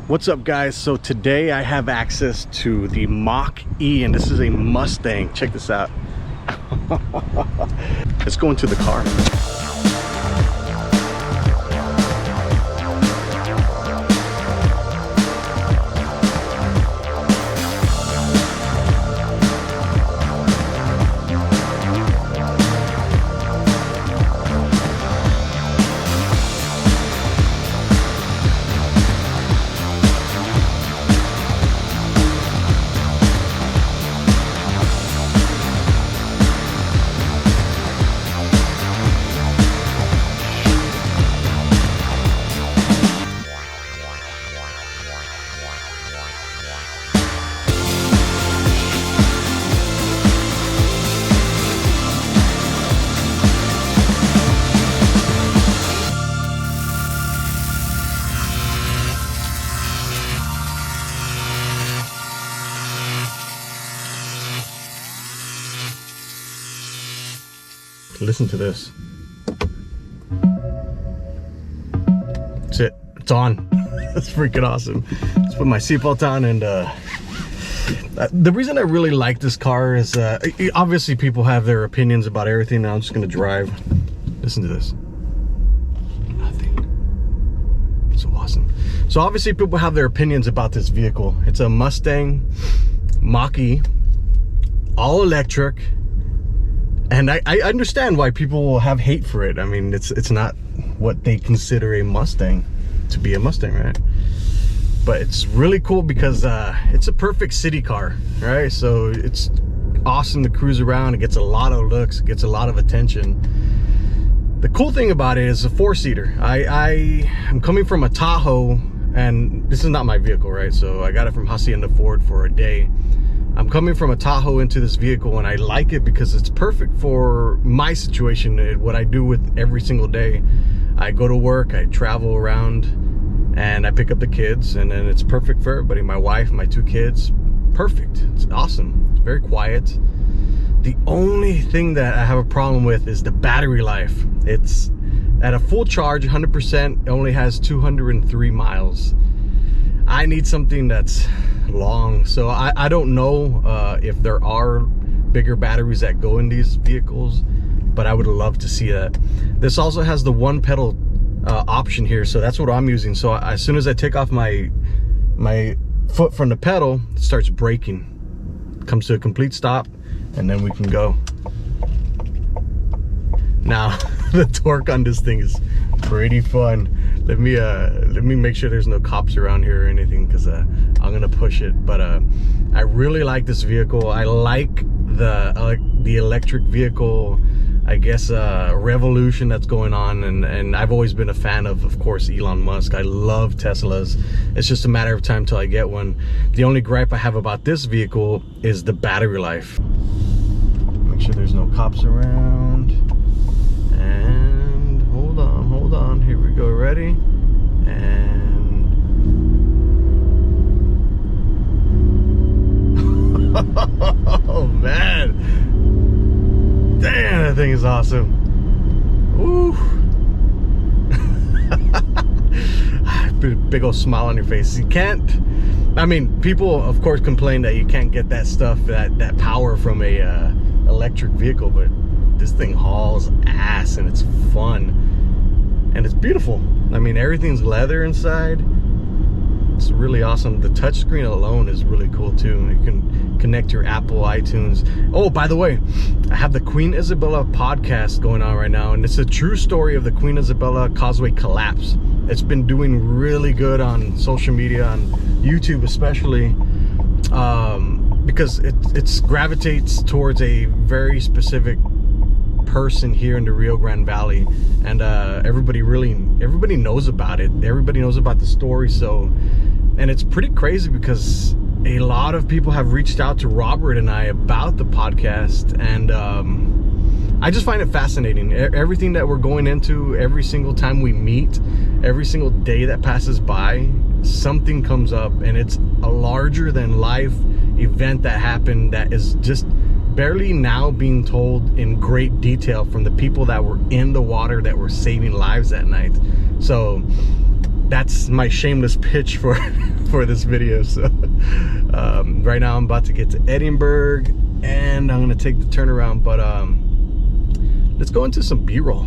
What's up, guys? So today I have access to the Mach-E, and this is a Mustang. Check this out. Let's go into the car. Listen to this. That's it. It's on. That's freaking awesome. Let's put my seatbelt on, and the reason I really like this car is obviously people have their opinions about everything. Now I'm just gonna drive. Listen to this. Nothing. So awesome. So obviously people have their opinions about this vehicle. It's a Mustang Mach-E, all electric. And I understand why people will have hate for it. I mean, it's not what they consider a Mustang to be a Mustang, right? But it's really cool because it's a perfect city car, right? So it's awesome to cruise around. It gets a lot of looks, it gets a lot of attention. The cool thing about it is a four-seater. I'm coming from a Tahoe, and this is not my vehicle, right? So I got it from Hacienda Ford for a day. I'm coming from a Tahoe into this vehicle, and I like it because it's perfect for my situation, what I do with every single day. I go to work, I travel around, and I pick up the kids, and then it's perfect for everybody. My wife, my two kids, perfect. It's awesome. It's very quiet. The only thing that I have a problem with is the battery life. It's at a full charge, 100%, it only has 203 miles. I need something that's long, so I don't know if there are bigger batteries that go in these vehicles, but I would love to see that. This also has the one pedal option here, so that's what I'm using. So as soon as I take off my foot from the pedal, it starts braking, comes to a complete stop, and then we can go. Now the torque on this thing is pretty fun. Let me make sure there's no cops around here or anything, because I'm gonna push it. But I really like this vehicle. I like the electric vehicle, I guess, revolution that's going on, and I've always been a fan of course, Elon Musk. I love Teslas. It's just a matter of time till I get one. The only gripe I have about this vehicle is the battery life. Make sure there's no cops around. And hold on, here we go. Ready? And oh man, damn, that thing is awesome. Ooh. Big old smile on your face. You can't, I mean, people of course complain that you can't get that stuff, that power from a electric vehicle, but this thing hauls ass, and it's fun, and it's beautiful. I mean, everything's leather inside. It's really awesome. The touchscreen alone is really cool too. You can connect your Apple iTunes. Oh, by the way, I have the Queen Isabella podcast going on right now, and it's a true story of the Queen Isabella Causeway collapse. It's been doing really good on social media, on YouTube especially, because it gravitates towards a very specific person here in the Rio Grande Valley, and everybody knows about it. Everybody knows about the story. So, and it's pretty crazy because a lot of people have reached out to Robert and I about the podcast, and I just find it fascinating. Everything that we're going into, every single time we meet, every single day that passes by, something comes up, and it's a larger than life event that happened that is just barely now being told in great detail from the people that were in the water, that were saving lives that night. So that's my shameless pitch for for this video. So right now I'm about to get to Edinburgh and I'm gonna take the turnaround, but let's go into some B-roll.